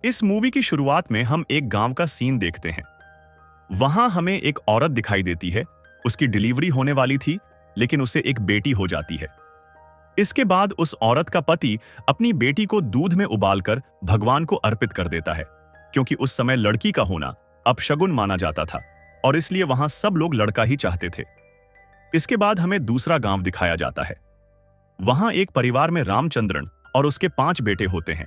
इस मूवी की शुरुआत में हम एक गांव का सीन देखते हैं। वहां हमें एक औरत दिखाई देती है। उसकी डिलीवरी होने वाली थी, लेकिन उसे एक बेटी हो जाती है। इसके बाद उस औरत का पति अपनी बेटी को दूध में उबालकर भगवान को अर्पित कर देता है, क्योंकि उस समय लड़की का होना अपशगुन माना जाता था और इसलिए वहां सब लोग लड़का ही चाहते थे। इसके बाद हमें दूसरा गांव दिखाया जाता है। वहां एक परिवार में रामचंद्रन और उसके 5 बेटे होते हैं,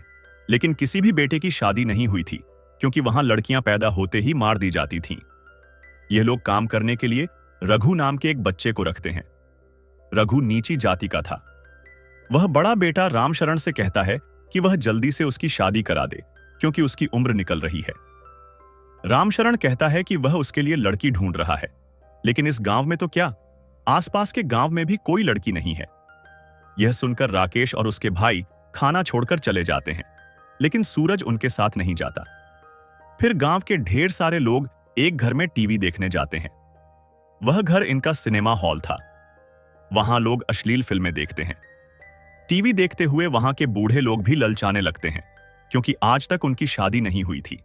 लेकिन किसी भी बेटे की शादी नहीं हुई थी, क्योंकि वहां लड़कियां पैदा होते ही मार दी जाती थीं। ये लोग काम करने के लिए रघु नाम के एक बच्चे को रखते हैं। रघु नीची जाति का था। वह बड़ा बेटा रामशरण से कहता है कि वह जल्दी से उसकी शादी करा दे, क्योंकि उसकी उम्र निकल रही है। रामशरण कहता है कि वह उसके लिए लड़की ढूंढ रहा है, लेकिन इस गांव में तो क्या, आसपास के गांव में भी कोई लड़की नहीं है। यह सुनकर राकेश और उसके भाई खाना छोड़कर चले जाते हैं, लेकिन सूरज उनके साथ नहीं जाता। फिर गांव के ढेर सारे लोग एक घर में टीवी देखने जाते हैं। वह घर इनका सिनेमा हॉल था। वहां लोग अश्लील फिल्में देखते हैं। टीवी देखते हुए वहां के बूढ़े लोग भी ललचाने लगते हैं, क्योंकि आज तक उनकी शादी नहीं हुई थी।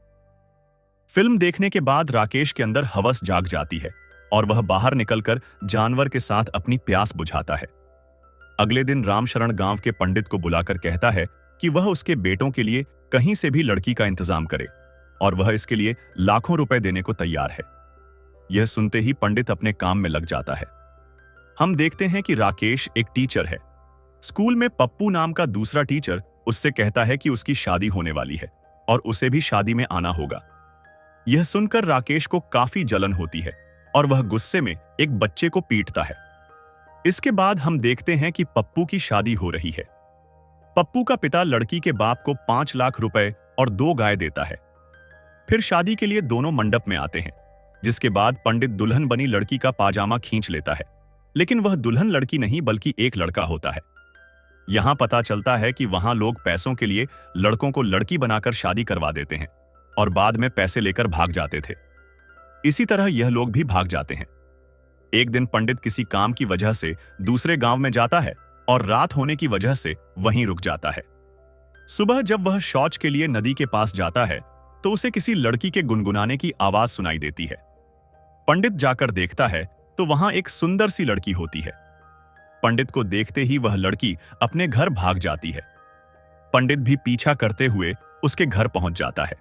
फिल्म देखने के बाद राकेश के अंदर हवस जाग जाती है और वह बाहर निकलकर जानवर के साथ अपनी प्यास बुझाता है। अगले दिन रामशरण गांव के पंडित को बुलाकर कहता है कि वह उसके बेटों के लिए कहीं से भी लड़की का इंतजाम करे और वह इसके लिए लाखों रुपए देने को तैयार है। यह सुनते ही पंडित अपने काम में लग जाता है। हम देखते हैं कि राकेश एक टीचर है। स्कूल में पप्पू नाम का दूसरा टीचर उससे कहता है कि उसकी शादी होने वाली है और उसे भी शादी में आना होगा। यह सुनकर राकेश को काफी जलन होती है और वह गुस्से में एक बच्चे को पीटता है। इसके बाद हम देखते हैं कि पप्पू की शादी हो रही है। पप्पू का पिता लड़की के बाप को 5 लाख रुपए और 2 गाय देता है। फिर शादी के लिए दोनों मंडप में आते हैं, जिसके बाद पंडित दुल्हन बनी लड़की का पाजामा खींच लेता है, लेकिन वह दुल्हन लड़की नहीं बल्कि एक लड़का होता है। यहां पता चलता है कि वहां लोग पैसों के लिए लड़कों को लड़की बनाकर शादी करवा देते हैं और बाद में पैसे लेकर भाग जाते थे। इसी तरह यह लोग भी भाग जाते हैं। एक दिन पंडित किसी काम की वजह से दूसरे गांव में जाता है और रात होने की वजह से वहीं रुक जाता है। सुबह जब वह शौच के लिए नदी के पास जाता है तो उसे किसी लड़की के गुनगुनाने की आवाज सुनाई देती है। पंडित जाकर देखता है तो वहां एक सुंदर सी लड़की होती है। पंडित को देखते ही वह लड़की अपने घर भाग जाती है। पंडित भी पीछा करते हुए उसके घर पहुंच जाता है।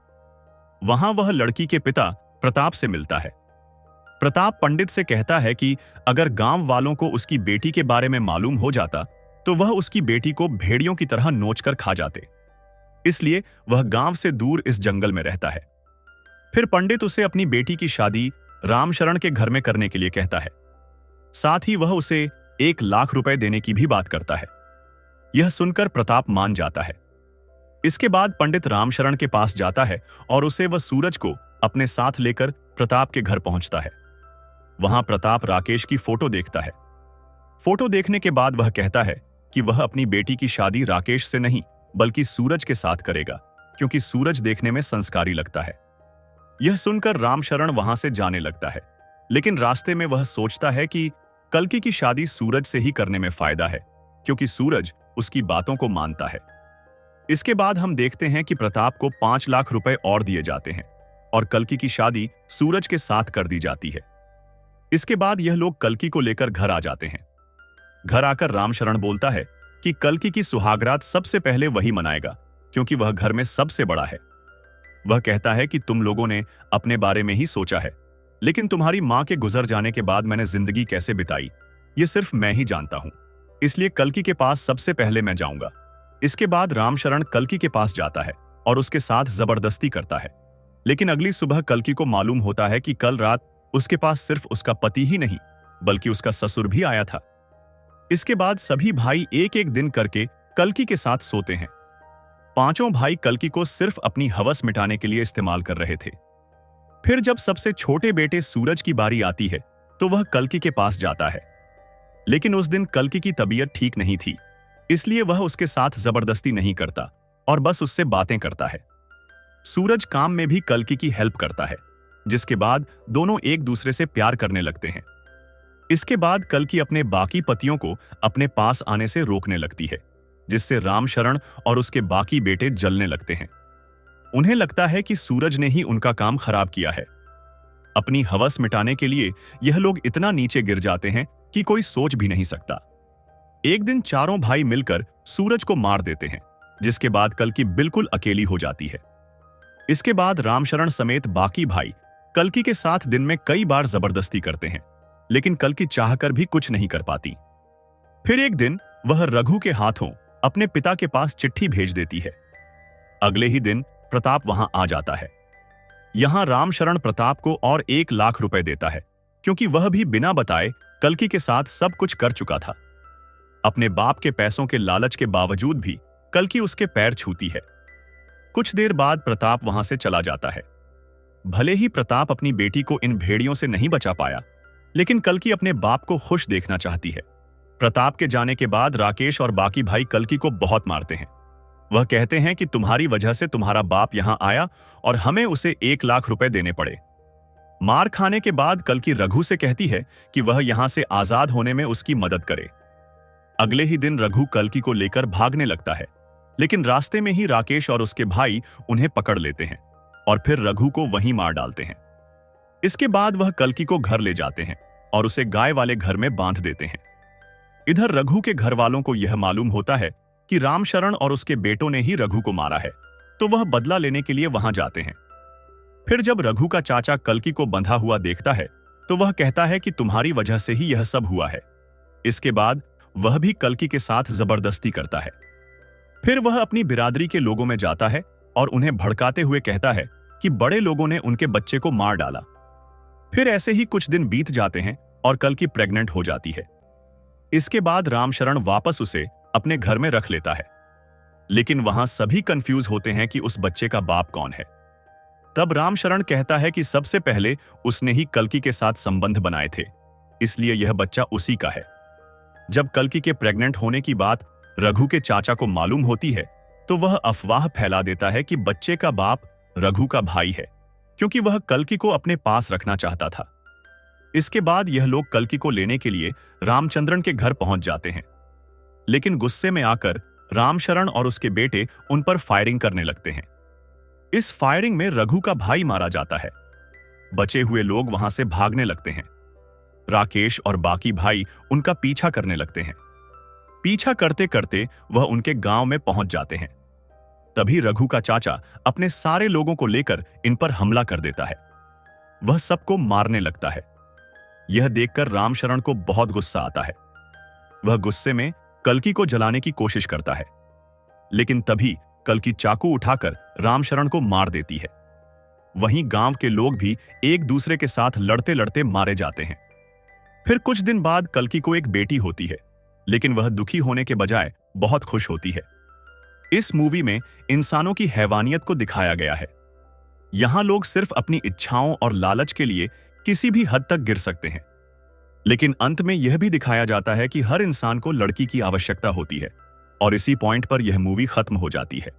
वहां वह लड़की के पिता प्रताप से मिलता है। प्रताप पंडित से कहता है कि अगर गांव वालों को उसकी बेटी के बारे में मालूम हो जाता तो वह उसकी बेटी को भेड़ियों की तरह नोचकर खा जाते, इसलिए वह गांव से दूर इस जंगल में रहता है। फिर पंडित उसे अपनी बेटी की शादी रामशरण के घर में करने के लिए कहता है। साथ ही वह उसे 1 लाख रुपए देने की भी बात करता है। यह सुनकर प्रताप मान जाता है। इसके बाद पंडित रामशरण के पास जाता है और उसे वह सूरज को अपने साथ लेकर प्रताप के घर पहुंचता है। वहां प्रताप राकेश की फोटो देखता है। फोटो देखने के बाद वह कहता है कि वह अपनी बेटी की शादी राकेश से नहीं बल्कि सूरज के साथ करेगा, क्योंकि सूरज देखने में संस्कारी लगता है। यह सुनकर रामशरण वहां से जाने लगता है, लेकिन रास्ते में वह सोचता है कि कल्कि की शादी सूरज से ही करने में फायदा है, क्योंकि सूरज उसकी बातों को मानता है। इसके बाद हम देखते हैं कि प्रताप को 5 लाख रुपए और दिए जाते हैं और कल्कि की शादी सूरज के साथ कर दी जाती है। इसके बाद यह लोग कल्कि को लेकर घर आ जाते हैं। घर आकर रामशरण बोलता है कि कल्कि की सुहागरात सबसे पहले वही मनाएगा, क्योंकि वह घर में सबसे बड़ा है। वह कहता है कि तुम लोगों ने अपने बारे में ही सोचा है, लेकिन तुम्हारी मां के गुजर जाने के बाद मैंने जिंदगी कैसे बिताई ये सिर्फ मैं ही जानता हूं, इसलिए कल्कि के पास सबसे पहले मैं जाऊंगा। इसके बाद रामशरण कल्कि के पास जाता है और उसके साथ जबरदस्ती करता है, लेकिन अगली सुबह कल्कि को मालूम होता है कि कल रात उसके पास सिर्फ उसका पति ही नहीं बल्कि उसका ससुर भी आया था। इसके बाद सभी भाई एक एक दिन करके कल्कि के साथ सोते हैं। 5 भाई कल्कि को सिर्फ अपनी हवस मिटाने के लिए इस्तेमाल कर रहे थे। फिर जब सबसे छोटे बेटे सूरज की बारी आती है तो वह कल्कि के पास जाता है, लेकिन उस दिन कल्कि की तबीयत ठीक नहीं थी, इसलिए वह उसके साथ जबरदस्ती नहीं करता और बस उससे बातें करता है। सूरज काम में भी कल्कि की हेल्प करता है, जिसके बाद दोनों एक दूसरे से प्यार करने लगते हैं। इसके बाद कल्कि अपने बाकी पतियों को अपने पास आने से रोकने लगती है, जिससे रामशरण और उसके बाकी बेटे जलने लगते हैं। उन्हें लगता है कि सूरज ने ही उनका काम खराब किया है। अपनी हवस मिटाने के लिए यह लोग इतना नीचे गिर जाते हैं कि कोई सोच भी नहीं सकता। एक दिन चारों भाई मिलकर सूरज को मार देते हैं, जिसके बाद कल्कि बिल्कुल अकेली हो जाती है। इसके बाद रामशरण समेत बाकी भाई कल्कि के साथ दिन में कई बार जबरदस्ती करते हैं, लेकिन कल्कि चाहकर भी कुछ नहीं कर पाती। फिर एक दिन वह रघु के हाथों अपने पिता के पास चिट्ठी भेज देती है। अगले ही दिन प्रताप वहां आ जाता है। यहां रामशरण प्रताप को और 1 लाख रुपए देता है, क्योंकि वह भी बिना बताए कल्कि के साथ सब कुछ कर चुका था। अपने बाप के पैसों के लालच के बावजूद भी कल्कि उसके पैर छूती है। कुछ देर बाद प्रताप वहां से चला जाता है। भले ही प्रताप अपनी बेटी को इन भेड़ियों से नहीं बचा पाया, लेकिन कल्कि अपने बाप को खुश देखना चाहती है। प्रताप के जाने के बाद राकेश और बाकी भाई कल्कि को बहुत मारते हैं। वह कहते हैं कि तुम्हारी वजह से तुम्हारा बाप यहां आया और हमें उसे 1 लाख रुपए देने पड़े। मार खाने के बाद कल्कि रघु से कहती है कि वह यहां से आजाद होने में उसकी मदद करे। अगले ही दिन रघु कल्कि को लेकर भागने लगता है, लेकिन रास्ते में ही राकेश और उसके भाई उन्हें पकड़ लेते हैं और फिर रघु को वहीं मार डालते हैं। इसके बाद वह कल्कि को घर ले जाते हैं और उसे गाय वाले घर में बांध देते हैं। इधर रघु के घर वालों को यह मालूम होता है कि रामशरण और उसके बेटों ने ही रघु को मारा है, तो वह बदला लेने के लिए वहां जाते हैं। फिर जब रघु का चाचा कल्कि को बंधा हुआ देखता है, तो वह कहता है कि तुम्हारी वजह से ही यह सब हुआ है। इसके बाद वह भी कल्कि के साथ जबरदस्ती करता है। फिर वह अपनी बिरादरी के लोगों में जाता है और उन्हें भड़काते हुए कहता है कि बड़े लोगों ने उनके बच्चे को मार डाला। फिर ऐसे ही कुछ दिन बीत जाते हैं और कल्कि प्रेग्नेंट हो जाती है। इसके बाद रामशरण वापस उसे अपने घर में रख लेता है, लेकिन वहां सभी कंफ्यूज होते हैं कि उस बच्चे का बाप कौन है। तब रामशरण कहता है कि सबसे पहले उसने ही कल्कि के साथ संबंध बनाए थे, इसलिए यह बच्चा उसी का है। जब कल्कि के प्रेग्नेंट होने की बात रघु के चाचा को मालूम होती है, तो वह अफवाह फैला देता है कि बच्चे का बाप रघु का भाई है, क्योंकि वह कल्कि को अपने पास रखना चाहता था। इसके बाद यह लोग कल्कि को लेने के लिए रामचंद्रन के घर पहुंच जाते हैं, लेकिन गुस्से में आकर रामशरण और उसके बेटे उन पर फायरिंग करने लगते हैं। इस फायरिंग में रघु का भाई मारा जाता है। बचे हुए लोग वहां से भागने लगते हैं। राकेश और बाकी भाई उनका पीछा करने लगते हैं। पीछा करते करते वह उनके गांव में पहुंच जाते हैं। तभी रघु का चाचा अपने सारे लोगों को लेकर इन पर हमला कर देता है। वह सबको मारने लगता है। यह देखकर रामशरण को बहुत गुस्सा आता है। वह गुस्से में कल्कि को जलाने की कोशिश करता है, लेकिन तभी कल्कि चाकू उठाकर रामशरण को मार देती है। वहीं गांव के लोग भी एक दूसरे के साथ लड़ते लड़ते मारे जाते हैं। फिर कुछ दिन बाद कल्कि को एक बेटी होती है, लेकिन वह दुखी होने के बजाय बहुत खुश होती है। इस मूवी में इंसानों की हैवानियत को दिखाया गया है। यहां लोग सिर्फ अपनी इच्छाओं और लालच के लिए किसी भी हद तक गिर सकते हैं, लेकिन अंत में यह भी दिखाया जाता है कि हर इंसान को लड़की की आवश्यकता होती है, और इसी पॉइंट पर यह मूवी खत्म हो जाती है।